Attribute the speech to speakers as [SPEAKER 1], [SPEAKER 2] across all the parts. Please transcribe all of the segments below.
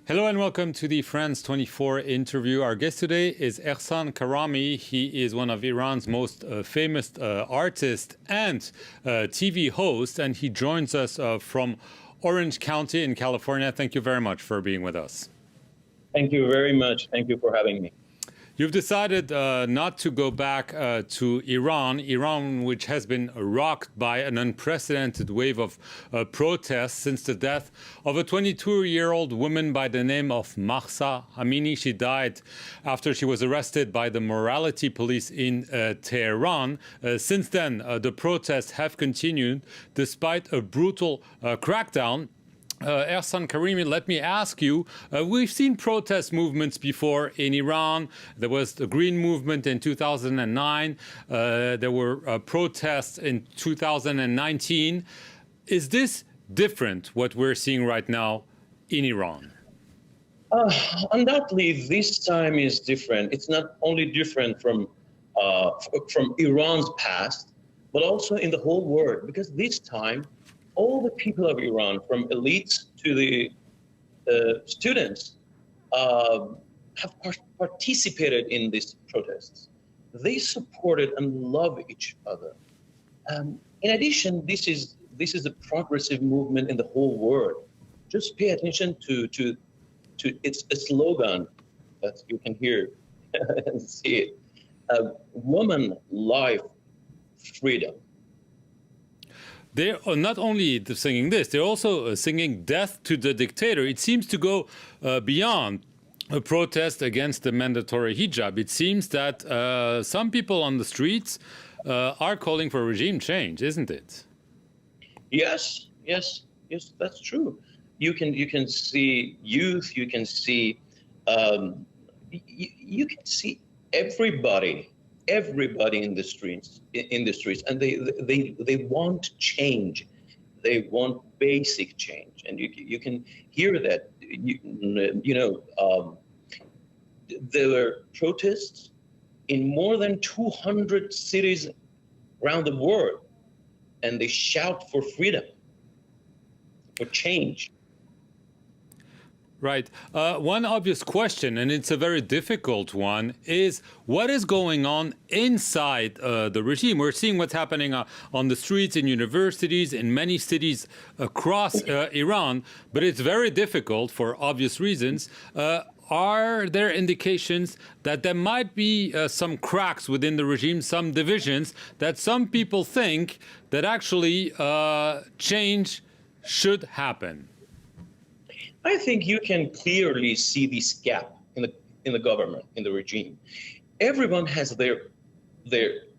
[SPEAKER 1] Hello and welcome to the France 24 interview. Our guest today is Ahsan Karami. He is one of Iran's most famous artists and TV hosts, and he joins us from Orange County in California. Thank you very much for being with us.
[SPEAKER 2] Thank you very much. Thank you for having me.
[SPEAKER 1] You've decided not to go back to Iran, which has been rocked by an unprecedented wave of protests since the death of a 22-year-old woman by the name of Mahsa Amini. She died after she was arrested by the morality police in Tehran. Since then, the protests have continued despite a brutal crackdown. Ahsan Karimi, let me ask you, we've seen protest movements before in Iran. There was the Green Movement in 2009. There were protests in 2019. Is this different, what we're seeing right now in Iran?
[SPEAKER 2] Undoubtedly, this time is different. It's not only different from Iran's past, but also in the whole world, because this time, all the people of Iran, from elites to the students, have participated in these protests. They supported and love each other. In addition, this is a progressive movement in the whole world. Just pay attention to its slogan that you can hear and see it: woman, life, freedom.
[SPEAKER 1] They're not only singing this, they're also singing death to the dictator. It seems to go beyond a protest against the mandatory hijab. It seems that some people on the streets are calling for regime change, isn't it?
[SPEAKER 2] Yes, that's true. You can see youth, you can see everybody in the streets, and they want change. They want basic change, and you can hear that. There were protests in more than 200 cities around the world, and they shout for freedom, for change.
[SPEAKER 1] Right. One obvious question, and it's a very difficult one, is what is going on inside the regime? We're seeing what's happening on the streets, in universities, in many cities across Iran, but it's very difficult for obvious reasons. Are there indications that there might be some cracks within the regime, some divisions, that some people think that actually change should happen?
[SPEAKER 2] I think you can clearly see this gap in the government, in the regime. Everyone has their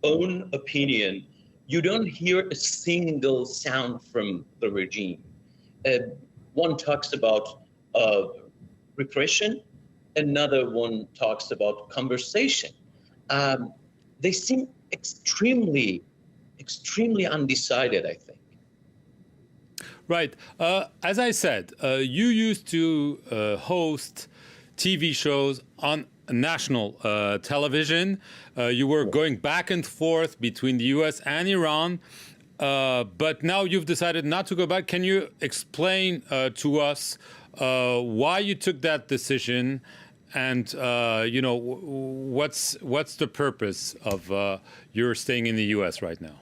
[SPEAKER 2] own opinion. You don't hear a single sound from the regime. One talks about repression, another one talks about conversation. They seem extremely undecided, I think.
[SPEAKER 1] Right. As I said, you used to host TV shows on national television. You were going back and forth between the U.S. and Iran, but now you've decided not to go back. Can you explain to us why you took that decision, and what's the purpose of your staying in the U.S. right now?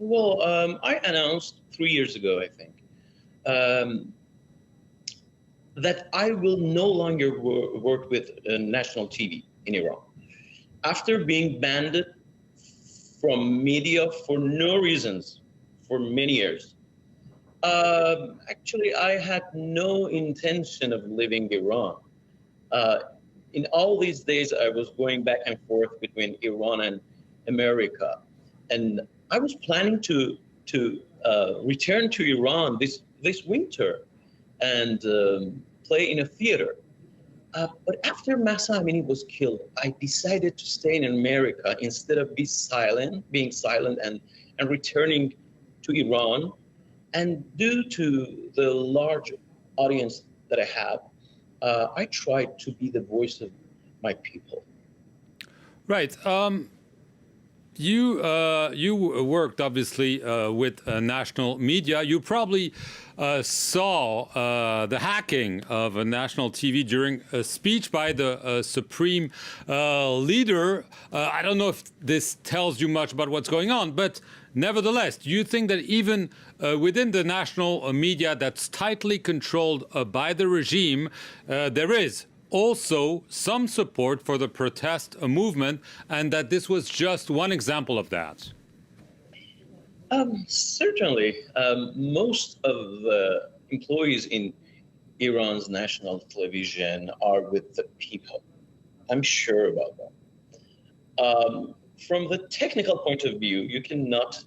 [SPEAKER 2] Well, I announced 3 years ago, I think, that I will no longer work with national TV in Iran. After being banned from media for no reasons for many years. Actually, I had no intention of leaving Iran. In all these days, I was going back and forth between Iran and America. And I was planning to return to Iran this winter and play in a theater. But after Mahsa Amini was killed, I decided to stay in America instead of being silent and returning to Iran. And due to the large audience that I have, I tried to be the voice of my people.
[SPEAKER 1] Right. You worked obviously with national media. You probably saw the hacking of a national TV during a speech by the supreme leader. I don't know if this tells you much about what's going on, but nevertheless, do you think that even within the national media that's tightly controlled by the regime, there is also some support for the protest movement, and that this was just one example of that?
[SPEAKER 2] Certainly. Most of the employees in Iran's national television are with the people. I'm sure about that. From the technical point of view, you cannot,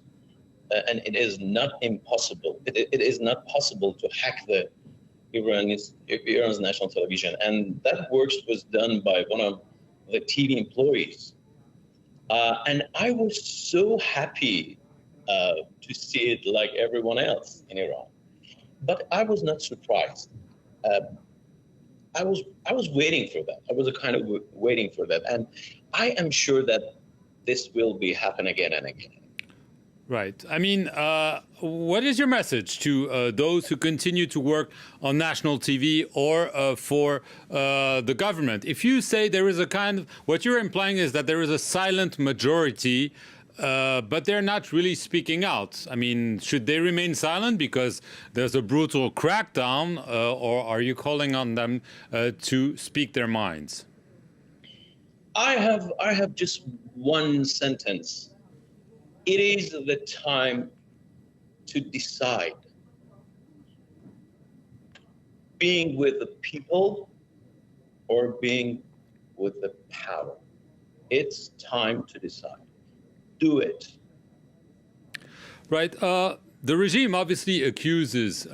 [SPEAKER 2] and it is not impossible, it is not possible to hack the Iran's national television. And that work was done by one of the TV employees. And I was so happy to see it like everyone else in Iran. But I was not surprised. I was waiting for that. I was kind of waiting for that. And I am sure that this will be happen again and again.
[SPEAKER 1] Right. I mean, what is your message to those who continue to work on national TV or for the government? If you say there is a kind of, what you're implying is that there is a silent majority, but they're not really speaking out. I mean, should they remain silent because there's a brutal crackdown, or are you calling on them to speak their minds?
[SPEAKER 2] I have just one sentence. It is the time to decide. Being with the people or being with the power. It's time to decide. Do it.
[SPEAKER 1] Right. The regime obviously accuses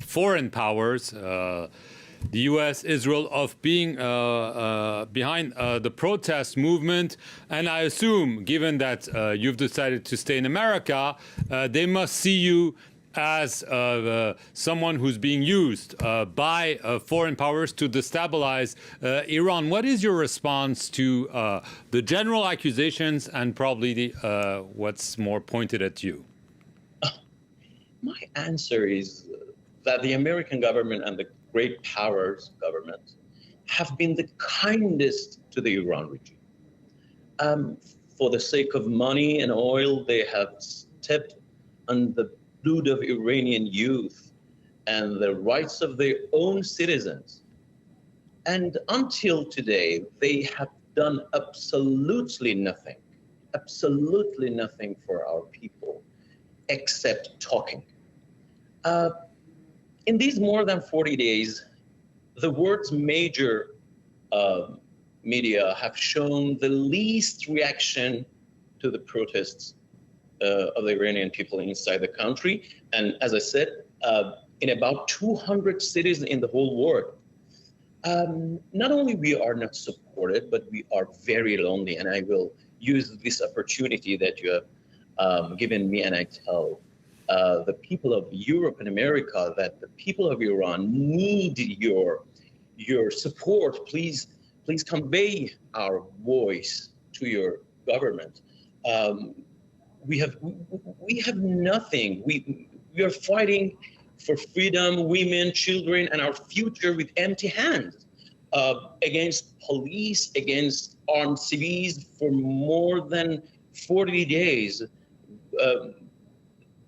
[SPEAKER 1] foreign powers, the U.S., Israel, of being behind the protest movement. And I assume, given that you've decided to stay in America, they must see you as someone who's being used by foreign powers to destabilize Iran. What is your response to the general accusations and probably what's more pointed at you?
[SPEAKER 2] My answer is that the American government and the great powers government have been the kindest to the Iran regime. For the sake of money and oil, they have stepped on the blood of Iranian youth and the rights of their own citizens. And until today, they have done absolutely nothing for our people, except talking. In these more than 40 days, the world's major media have shown the least reaction to the protests of the Iranian people inside the country. And as I said, in about 200 cities in the whole world. Not only we are not supported, but we are very lonely. And I will use this opportunity that you have given me, and I tell the people of Europe and America that the people of Iran need your support. Please convey our voice to your government. We have nothing. We are fighting for freedom, women, children, and our future with empty hands against police, against armed civils for more than 40 days.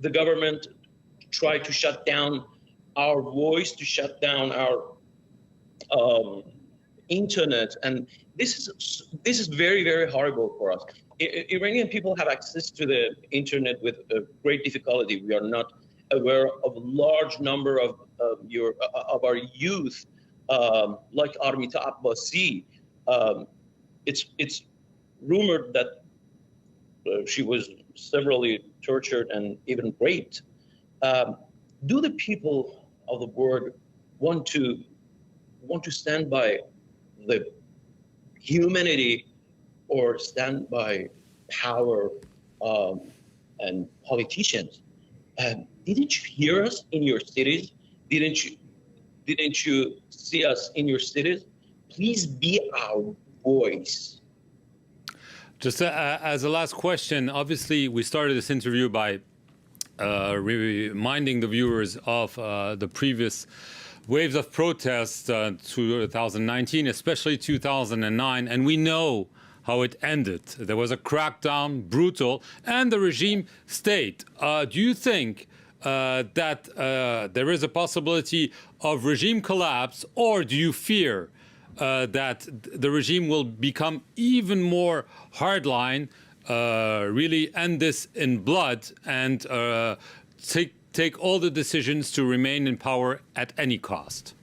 [SPEAKER 2] The government tried to shut down our voice, to shut down our internet, and this is very, very horrible for us. Iranian people have access to the internet with great difficulty. We are not aware of a large number of our youth, like Armita Abbasi. It's rumored that she was severely tortured and even raped. Do the people of the world want to stand by the humanity or stand by power and politicians? Didn't you hear us in your cities? Didn't you see us in your cities? Please be our voice.
[SPEAKER 1] Just as a last question, obviously we started this interview by reminding the viewers of the previous waves of protests 2019, especially 2009, and we know how it ended. There was a crackdown, brutal, and the regime stayed. Do you think that there is a possibility of regime collapse, or do you fear that the regime will become even more hardline, really end this in blood, and take all the decisions to remain in power at any cost?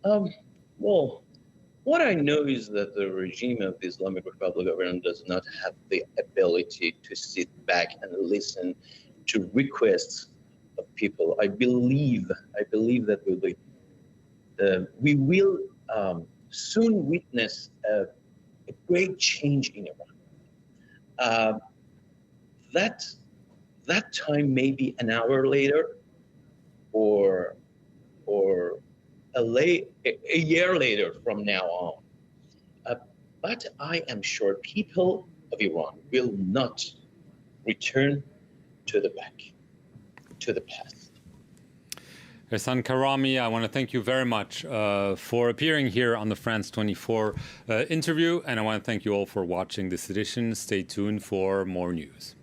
[SPEAKER 2] Well, what I know is that the regime of the Islamic Republic of Iran does not have the ability to sit back and listen to requests of people. I believe that we will soon witness a great change in Iran. That time may be an hour later, or a year later from now on. But I am sure people of Iran will not return to the past.
[SPEAKER 1] Esan Karami, I want to thank you very much for appearing here on the France 24 interview, and I want to thank you all for watching this edition. Stay tuned for more news.